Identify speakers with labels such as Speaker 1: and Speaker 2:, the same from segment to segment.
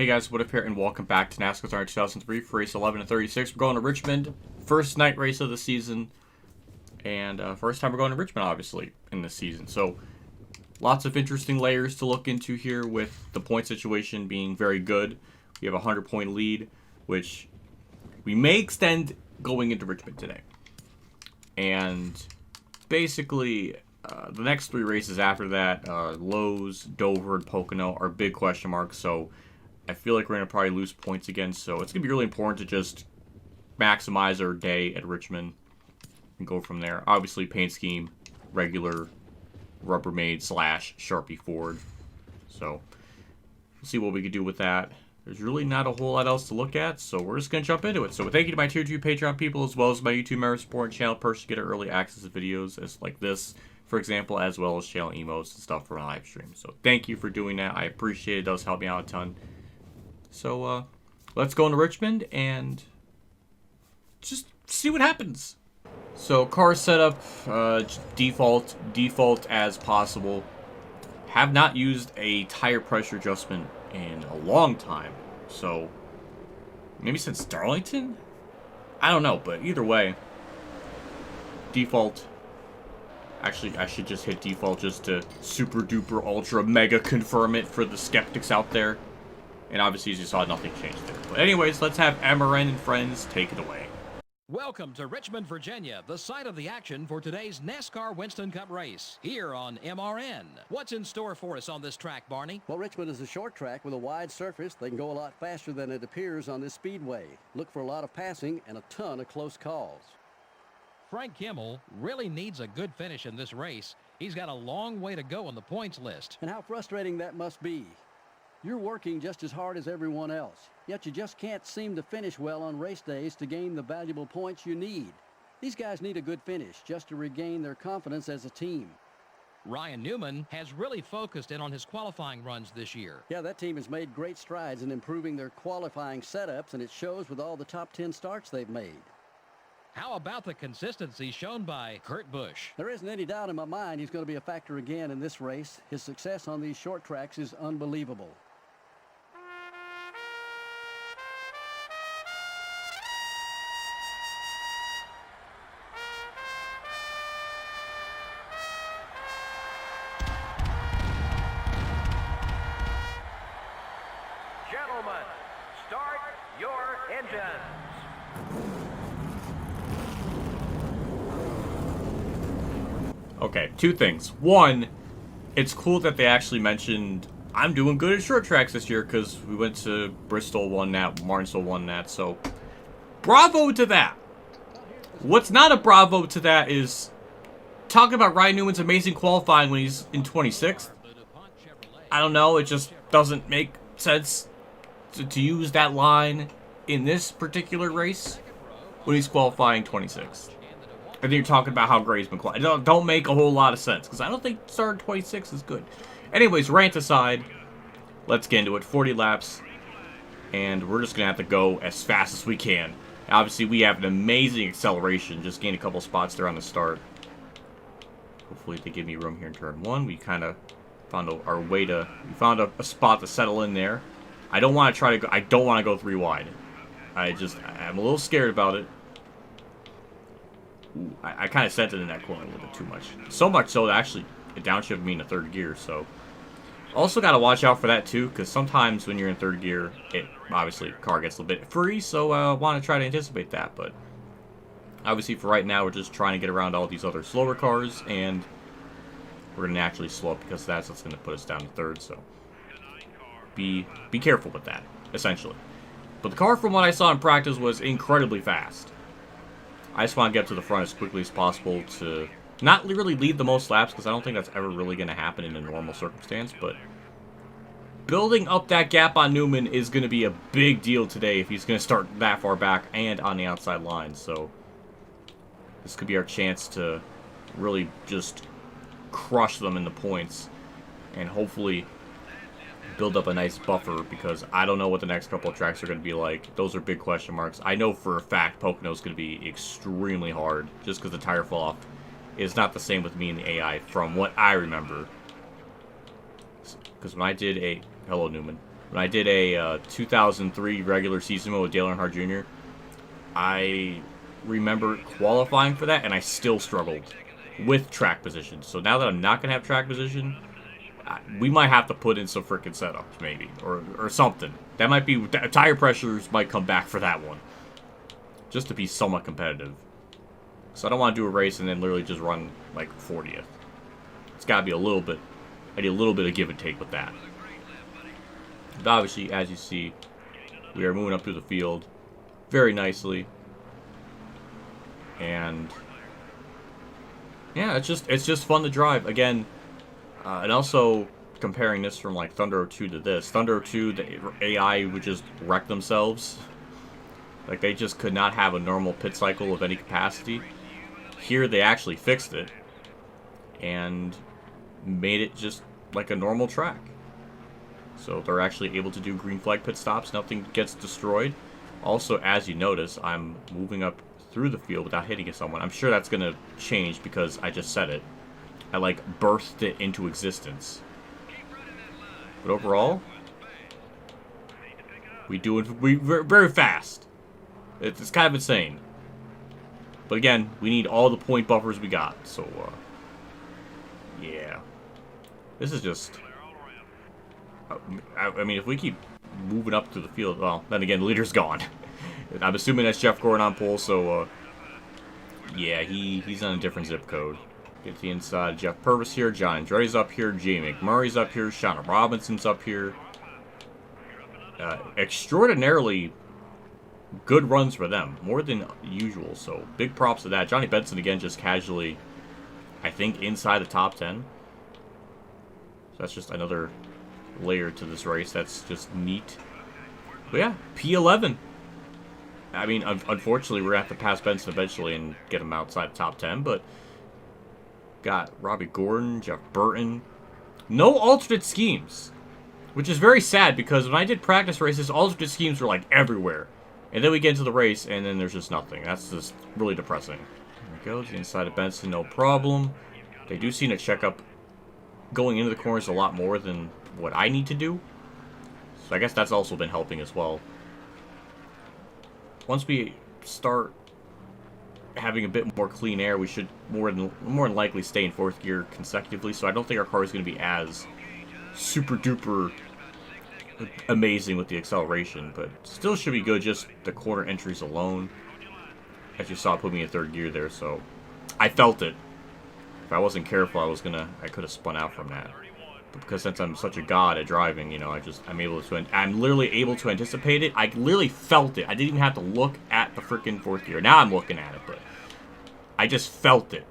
Speaker 1: Hey guys, WhatiFRacing and welcome back to NASCAR 2003 for race 11 and 36. We're going to Richmond, first night race of the season, and first time we're going to Richmond, obviously, in this season. So, lots of interesting layers to look into here with the point situation being very good. We have a 100-point lead, which we may extend going into Richmond today. And basically, the next three races after that, Lowe's, Dover, and Pocono are big question marks, so I feel like we're going to probably lose points again, so it's going to be really important to just maximize our day at Richmond and go from there. Obviously, paint scheme, regular Rubbermaid / Sharpie Ford. So, we'll see what we can do with that. There's really not a whole lot else to look at, so we're just going to jump into it. So, thank you to my Tier 2 Patreon people, as well as my YouTube member support and channel perks to get early access to videos as like this, for example, as well as channel emotes and stuff for my live stream. So, thank you for doing that. I appreciate it. It does help me out a ton. So, let's go into Richmond and just see what happens. So, car setup, default as possible. Have not used a tire pressure adjustment in a long time. So, maybe since Darlington? I don't know, but either way, default. Actually, I should just hit default just to super duper ultra mega confirm it for the skeptics out there. And obviously, as you saw, nothing changed there. But anyways, let's have MRN and friends take it away.
Speaker 2: Welcome to Richmond, Virginia, the site of the action for today's NASCAR Winston Cup race, here on MRN. What's in store for us on this track, Barney?
Speaker 3: Well, Richmond is a short track with a wide surface. They can go a lot faster than it appears on this speedway. Look for a lot of passing and a ton of close calls.
Speaker 2: Frank Kimmel really needs a good finish in this race. He's got a long way to go on the points list.
Speaker 3: And how frustrating that must be. You're working just as hard as everyone else, yet you just can't seem to finish well on race days to gain the valuable points you need. These guys need a good finish just to regain their confidence as a team.
Speaker 2: Ryan Newman has really focused in on his qualifying runs this year.
Speaker 3: Yeah, that team has made great strides in improving their qualifying setups, and it shows with all the top 10 starts they've made.
Speaker 2: How about the consistency shown by Kurt Busch?
Speaker 3: There isn't any doubt in my mind he's going to be a factor again in this race. His success on these short tracks is unbelievable.
Speaker 4: Gentlemen, start your engines.
Speaker 1: Okay, two things. One, it's cool that they actually mentioned I'm doing good at short tracks this year because we went to Bristol, won that, Martinsville won that, so bravo to that. What's not a bravo to that is talking about Ryan Newman's amazing qualifying when he's in 26th. I don't know, it just doesn't make sense to use that line in this particular race when he's qualifying 26th. I think you're talking about how great he's been qualifying. Don't make a whole lot of sense, because I don't think starting 26 is good. Anyways, rant aside, let's get into it. 40 laps, and we're just going to have to go as fast as we can. Obviously, we have an amazing acceleration. Just gained a couple spots there on the start. Hopefully, they give me room here in turn one. We kind of found our way to... We found a spot to settle in there. I don't want to try to go... I don't want to go 3 wide. I'm a little scared about it. Ooh, I kind of sent it in that corner a little bit too much. So much so that actually it downshifted me into 3rd gear, so... Also got to watch out for that too, because sometimes when you're in 3rd gear, it obviously car gets a little bit free, so I want to try to anticipate that, but... Obviously for right now, we're just trying to get around all these other slower cars, and we're going to naturally slow up because that's what's going to put us down to 3rd, so... Be careful with that, essentially. But the car, from what I saw in practice, was incredibly fast. I just want to get to the front as quickly as possible to not really lead the most laps, because I don't think that's ever really going to happen in a normal circumstance, but building up that gap on Newman is going to be a big deal today if he's going to start that far back and on the outside line, so this could be our chance to really just crush them in the points and hopefully build up a nice buffer, because I don't know what the next couple of tracks are going to be like. Those are big question marks. I know for a fact Pocono is going to be extremely hard just because the tire fall off is not the same with me and the AI from what I remember. Because when I did a... Hello, Newman. When I did a 2003 regular season mode with Dale Earnhardt Jr., I remember qualifying for that, and I still struggled with track position. So now that I'm not going to have track position, we might have to put in some freaking setups, maybe, or something. That might be, tire pressures might come back for that one, just to be somewhat competitive. So I don't want to do a race and then literally just run like 40th. It's got to be a little bit, I need a little bit of give and take with that. But obviously, as you see, we are moving up through the field very nicely. And yeah, it's just fun to drive. Again, and also comparing this from like Thunder 02 to this. Thunder 02, the AI would just wreck themselves. Like, they just could not have a normal pit cycle of any capacity. Here, they actually fixed it and made it just like a normal track. So they're actually able to do green flag pit stops. Nothing gets destroyed. Also, as you notice, I'm moving up through the field without hitting someone. I'm sure that's going to change because I just said it. I, like, birthed it into existence. But overall, we're very fast. It's kind of insane. But again, we need all the point buffers we got. So, yeah. This is just... I mean, if we keep moving up through the field, well, then again, the leader's gone. I'm assuming that's Jeff Gordon on pole, so, yeah, he's on a different zip code. Get the inside. Jeff Purvis here, John Andretti's up here, Jamie McMurray's up here, Shauna Robinson's up here. Extraordinarily good runs for them, more than usual, so big props to that. Johnny Benson, again, just casually, I think, inside the top 10. So that's just another layer to this race. That's just neat. But yeah, P11. I mean, unfortunately, we're going to have to pass Benson eventually and get him outside the top 10, but got Robbie Gordon, Jeff Burton. No alternate schemes, which is very sad because when I did practice races, alternate schemes were like everywhere. And then we get into the race, and then there's just nothing. That's just really depressing. There we go. The inside of Benson, no problem. They do seem to check up going into the corners a lot more than what I need to do. So I guess that's also been helping as well. Once we start having a bit more clean air, we should more than likely stay in 4th gear consecutively. So I don't think our car is going to be as super duper amazing with the acceleration, but still should be good, just the corner entries alone. As you saw, put me in 3rd gear there, so I felt it. If I wasn't careful, I could have spun out from that. But because since I'm such a god at driving, you know, I'm literally able to anticipate it. I literally felt it. I didn't even have to look at the freaking 4th gear. Now I'm looking at it, but I just felt it.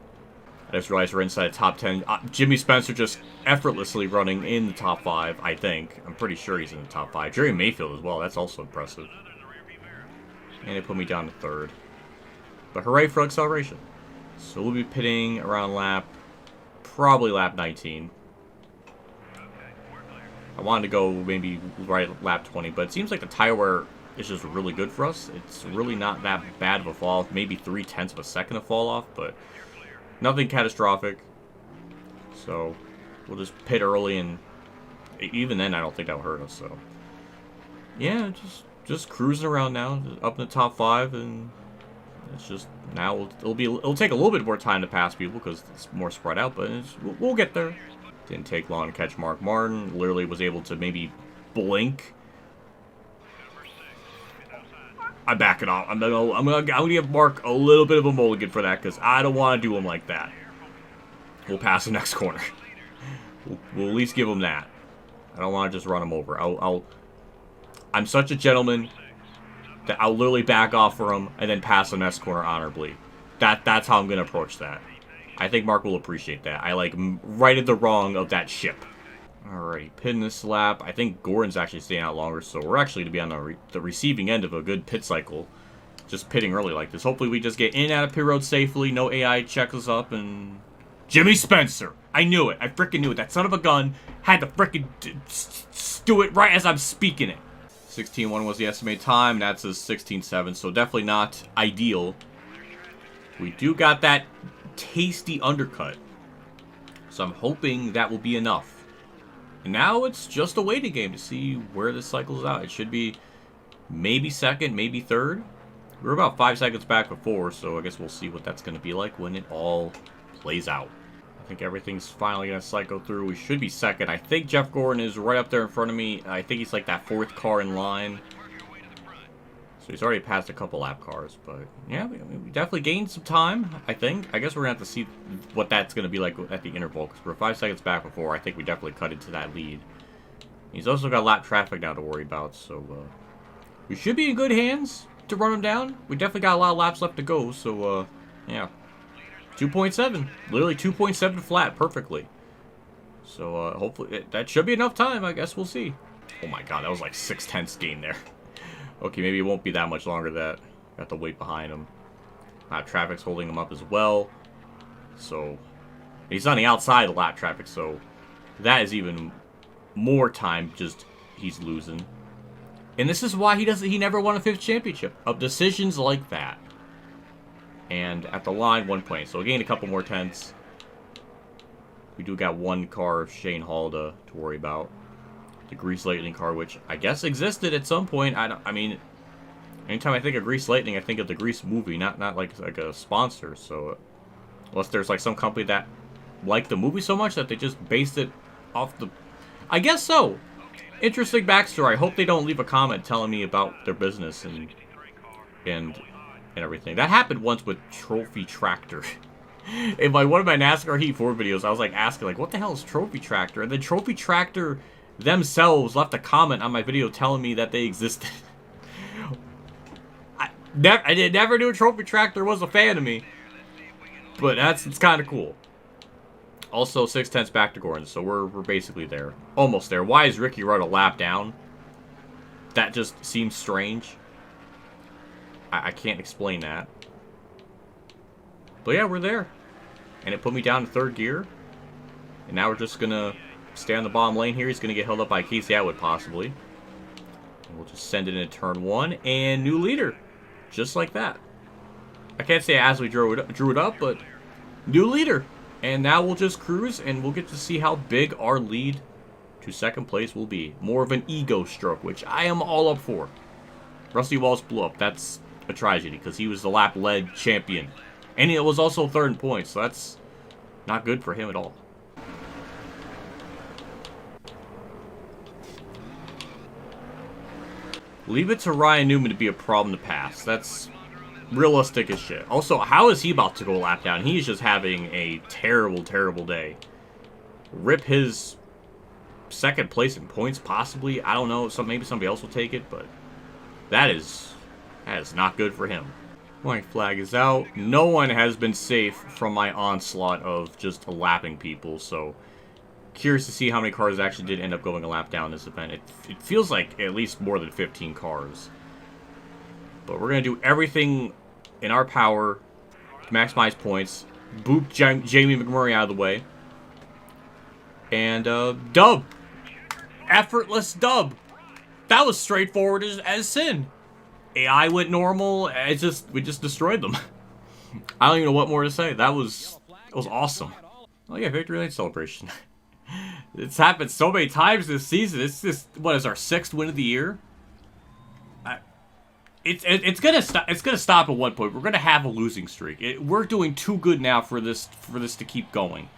Speaker 1: I just realized we're inside the top 10. Jimmy Spencer just effortlessly running in the top 5, I think. I'm pretty sure he's in the top 5. Jerry Mayfield as well. That's also impressive. And they put me down to 3rd. But hooray for acceleration. So we'll be pitting around probably lap 19. I wanted to go maybe right at lap 20, but it seems like the tire wear is just really good for us. It's really not that bad of a fall off. Maybe 0.3 of a second of fall off, but nothing catastrophic. So we'll just pit early, and even then I don't think that'll hurt us. So yeah, just cruising around now, up in the top 5, and it's just now it'll take a little bit more time to pass people because it's more spread out, but we'll get there. Didn't take long to catch Mark Martin. Literally was able to maybe blink. I back it off. I'm gonna give Mark a little bit of a mulligan for that because I don't want to do him like that. We'll pass the next corner. We'll at least give him that. I don't want to just run him over. I'm such a gentleman that I'll literally back off for him and then pass the next corner honorably. That's how I'm gonna approach that. I think Mark will appreciate that. I, like, righted the wrong of that ship. Alrighty, pitting this lap. I think Gordon's actually staying out longer, so we're actually going to be on the receiving end of a good pit cycle. Just pitting early like this. Hopefully we just get in and out of pit road safely. No AI checks us up, and... Jimmy Spencer! I knew it. I freaking knew it. That son of a gun had to freaking do it right as I'm speaking it. 16.1 was the estimated time. That's a 16.7, so definitely not ideal. We do got that tasty undercut, so I'm hoping that will be enough. And now it's just a waiting game to see where this cycles out. It should be maybe second, maybe third. We were about 5 seconds back before, so I guess we'll see what that's going to be like when it all plays out. I think everything's finally going to cycle through. We should be second. I think Jeff Gordon is right up there in front of me. I think he's like that 4th car in line. So he's already passed a couple lap cars, but yeah, we definitely gained some time, I think. I guess we're going to have to see what that's going to be like at the interval, because we're 5 seconds back before. I think we definitely cut into that lead. He's also got lap traffic now to worry about, so we should be in good hands to run him down. We definitely got a lot of laps left to go, so yeah. 2.7. Literally 2.7 flat perfectly. So hopefully that should be enough time. I guess we'll see. Oh my god, that was like 6/10 gain there. Okay, maybe it won't be that much longer that got to wait behind him. Lap traffic's holding him up as well. So he's on the outside of lap traffic, so that is even more time just he's losing. And this is why he never won a 5th championship. Of decisions like that. And at the line, 1 point. So we gained a couple more tenths. We do got 1 car of Shane Hall to worry about. The Grease Lightning car, which I guess existed at some point. I mean, anytime I think of Grease Lightning, I think of the Grease movie, not like a sponsor. So unless there's like some company that liked the movie so much that they just based it off the... I guess so. Interesting backstory. I hope they don't leave a comment telling me about their business and everything. That happened once with Trophy Tractor. In one of my NASCAR Heat 4 videos, I was like asking, like, what the hell is Trophy Tractor? And then Trophy Tractor themselves left a comment on my video telling me that they existed. I never knew Trophy Tractor was a fan of me. But it's kind of cool. Also, 6/10 back to Gordon, so we're basically there. Almost there. Why is Ricky Rudd a lap down? That just seems strange. I can't explain that. But yeah, we're there. And it put me down to 3rd gear. And now we're just going to stay on the bottom lane here. He's going to get held up by Casey Atwood, possibly. And we'll just send it into turn 1. And new leader. Just like that. I can't say as we drew it up, but new leader. And now we'll just cruise, and we'll get to see how big our lead to 2nd place will be. More of an ego stroke, which I am all up for. Rusty Walsh blew up. That's a tragedy, because he was the lap-led champion. And it was also 3rd in points, so that's not good for him at all. Leave it to Ryan Newman to be a problem to pass. That's realistic as shit. Also, how is he about to go lap down? He's just having a terrible, terrible day. Rip his 2nd place in points, possibly. I don't know. Maybe somebody else will take it, but that is not good for him. White flag is out. No one has been safe from my onslaught of just lapping people, so curious to see how many cars actually did end up going a lap down this event. It feels like at least more than 15 cars. But we're going to do everything in our power to maximize points. Boop Jamie McMurray out of the way. And dub. Effortless dub. That was straightforward as sin. AI went normal. We just destroyed them. I don't even know what more to say. That was awesome. Oh yeah, victory lane celebration. It's happened so many times this season. It's just, what is our 6th win of the year? It's gonna stop. It's gonna stop at one point. We're gonna have a losing streak. We're doing too good now for this to keep going.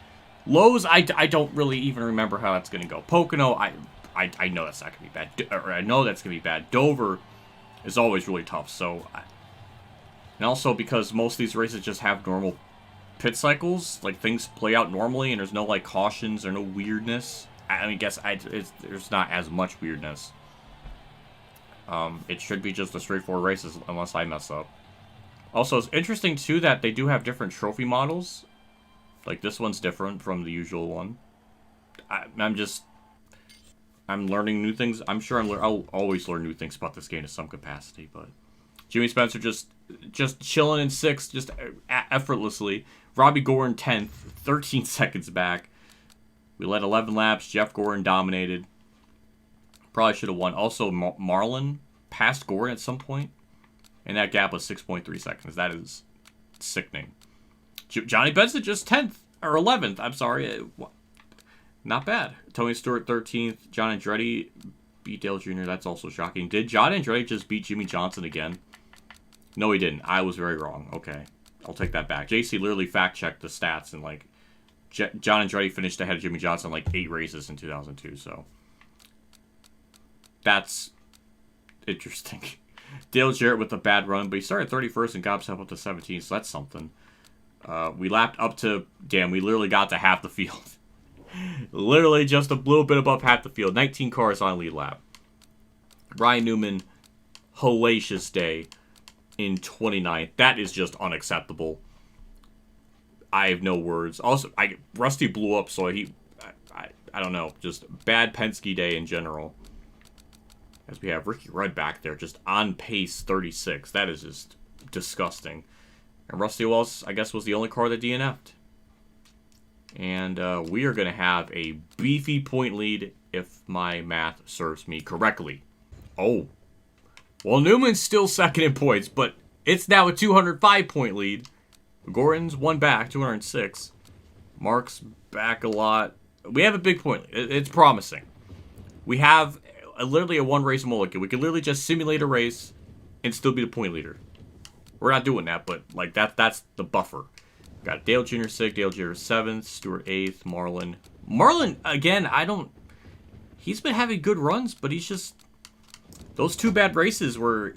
Speaker 1: Lowe's, I don't really even remember how that's gonna go. Pocono, I know that's not gonna be bad. Or I know that's gonna be bad. Dover is always really tough. So, and also because most of these races just have normal pit cycles, like things play out normally, and there's no like cautions or no weirdness. I mean, there's not as much weirdness. It should be just a straightforward race unless I mess up. Also, it's interesting, too, that they do have different trophy models. Like, this one's different from the usual one. I'm learning new things. I'm sure I'll always learn new things about this game to some capacity, but... Jimmy Spencer just chilling in 6th, just effortlessly. Robbie Gordon 10th, 13 seconds back. We led 11 laps. Jeff Gordon dominated. Probably should have won. Also, Marlin passed Gordon at some point, and that gap was 6.3 seconds. That is sickening. Johnny Benson just 10th, or 11th, I'm sorry. Not bad. Tony Stewart 13th. John Andretti beat Dale Jr. That's also shocking. Did John Andretti just beat Jimmy Johnson again? No, he didn't. I was very wrong. Okay. I'll take that back. JC literally fact-checked the stats, and, like, John Andretti finished ahead of Jimmy Johnson, like, 8 races in 2002, so. That's interesting. Dale Jarrett with a bad run, but he started 31st and got himself up to 17th, so that's something. We lapped up to, damn, we literally got to half the field. Literally just a little bit above half the field. 19 cars on lead lap. Ryan Newman, hellacious day in 29th. That is just unacceptable. I have no words. Also, Rusty blew up, so I don't know. Just bad Penske day in general. As we have Ricky Rudd back there, just on pace 36. That is just disgusting. And Rusty Wells, I guess, was the only car that DNF'd. And we are going to have a beefy point lead if my math serves me correctly. Oh. Well, Newman's still second in points, but it's now a 205-point lead. Gordon's one back, 206. Mark's back a lot. We have a big point lead. It's promising. We have literally a one-race mulligan. We could literally just simulate a race and still be the point leader. We're not doing that, but like that's the buffer. Got Dale Jr. 6th, Dale Jr. 7th, Stewart 8th, Marlin. Marlin, again, he's been having good runs, but he's just, those 2 bad races where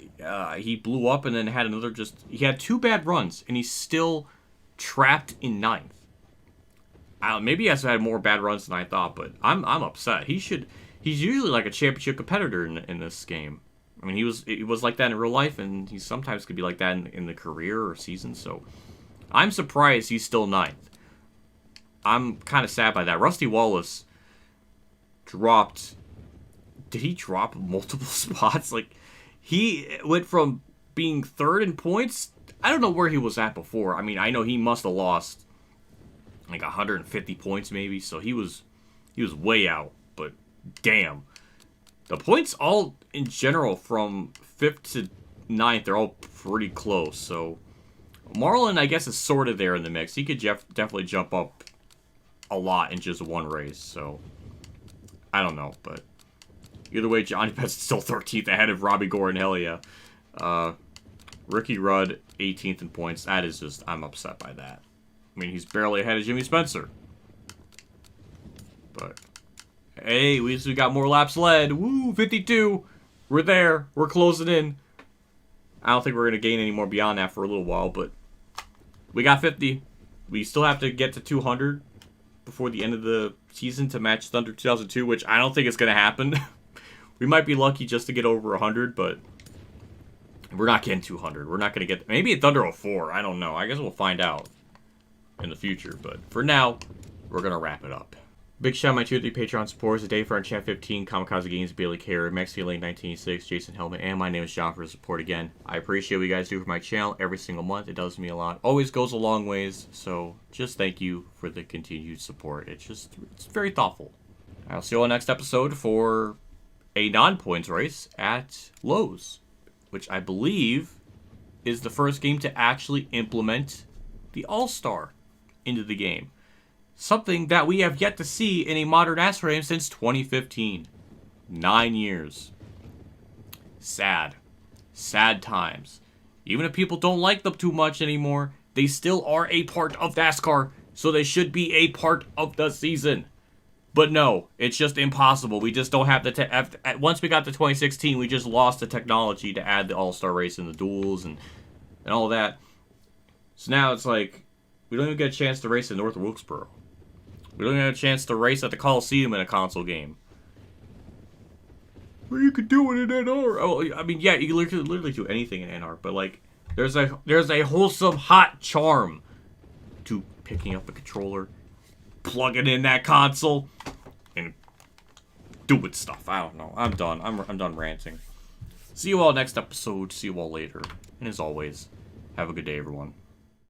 Speaker 1: he blew up and then had another he had 2 bad runs, and he's still trapped in 9th. Maybe he has had more bad runs than I thought, but I'm upset. He's usually like a championship competitor in this game. I mean, he was like that in real life, and he sometimes could be like that in the career or season, so I'm surprised he's still 9th. I'm kind of sad by that. Rusty Wallace dropped... Did he drop multiple spots? Like, he went from being 3rd in points... I don't know where he was at before. I mean, I know he must have lost like 150 points maybe, so he was way out. But damn. The points all, in general, from 5th to 9th, they're all pretty close, so... Marlin, I guess, is sort of there in the mix. He could definitely jump up a lot in just one race, so I don't know, but either way, Johnny Pett's still 13th ahead of Robbie Gordon, hell yeah. Ricky Rudd, 18th in points. That is just, I'm upset by that. I mean, he's barely ahead of Jimmy Spencer. But, hey, we got more laps led. Woo, 52. We're there. We're closing in. I don't think we're going to gain any more beyond that for a little while, but we got 50. We still have to get to 200 before the end of the season to match Thunder 2002, which I don't think is going to happen. We might be lucky just to get over 100, but we're not getting 200. We're not going to get... Maybe at Thunder 04. I don't know. I guess we'll find out in the future, but for now, we're going to wrap it up. Big shout out to my 2 3 Patreon supporters today for our Champ 15, Kamikazegames, Bailey Carey, Mexican Lane 1986, Jason Hellman, and my name is John for the support again. I appreciate what you guys do for my channel every single month. It does mean a lot. Always goes a long ways, so just thank you for the continued support. It's very thoughtful. I'll see you all next episode for a non-points race at Lowe's, which I believe is the first game to actually implement the All-Star into the game. Something that we have yet to see in a modern NASCAR game since 2015. 9 years. Sad. Sad times. Even if people don't like them too much anymore, they still are a part of NASCAR, so they should be a part of the season. But no, it's just impossible. We just don't have the... Once we got to 2016, we just lost the technology to add the All-Star race and the duels and all that. So now it's like, we don't even get a chance to race in North Wilkesboro. We don't even have a chance to race at the Coliseum in a console game. Well, you could do it in NR. Oh, I mean, yeah, you can literally do anything in NR, but like, there's a wholesome hot charm to picking up a controller, plugging in that console, and doing stuff. I don't know. I'm done. I'm done ranting. See you all next episode. See you all later. And as always, have a good day, everyone.